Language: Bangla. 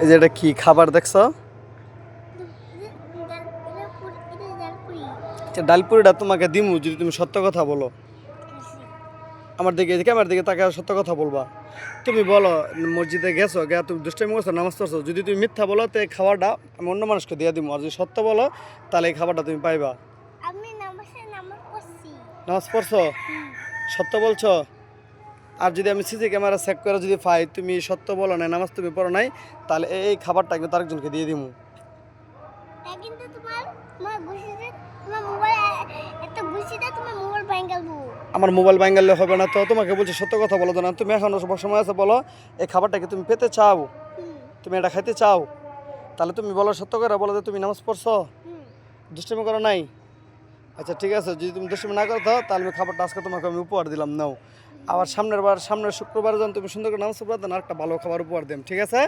এই যে এটা কি খাবার দেখছো? আচ্ছা, ডালপুরিটা তোমাকে দিমু যদি তুমি সত্য কথা বলো। আমার দিকে ক্যামেরার দিকে তাকে সত্য কথা বলবা। তুমি বলো মসজিদে গেছো গে তুমি দুষ্টামি করছো নামাজ পড়ছো, যদি তুমি মিথ্যা বলো তো এই খাবারটা আমি অন্য মানুষকে দিয়ে দিব, আর যদি সত্য বলো তাহলে এই খাবারটা তুমি পাইবা। আমি নামাজ পড়ছি। নামাজ পড়ছো? সত্য বলছো? আর যদি আমি সিসি ক্যামেরা চেক করে যদি পাই তুমি সত্য বলো না, নামাজ তুমি পড়ো নাই, তাহলে এই খাবারটা কিন্তু আরেকজনকে দিয়ে দিব। কিন্তু তোমার গুছিতে তোমার মোবাইল এত গুছিতে তোমার মোবাইল ভাঙালবো। আমার মোবাইল ভাঙালে হবে না তো, তোমাকে বলছি সত্য কথা বলো তো না, তুমি এখন সময় আছে বলো এই খাবারটাকে তুমি পেতে চাও, তুমি এটা খাইতে চাও, তাহলে তুমি বলো সত্য করে বলো যে তুমি নামাজ পড়ছো, দুষ্টুমি করো নাই। আচ্ছা ঠিক আছে, যদি তুমি দুষ্টুমি না করো তাহলে আমি খাবারটা আজকে তোমাকে আমি উপহার দিলাম, নাও। আবার সামনের শুক্রবার যখন তুমি সুন্দর করে নামাজ পড়বে তখন আরেকটা ভালো খাবার উপহার দিম, ঠিক আছে?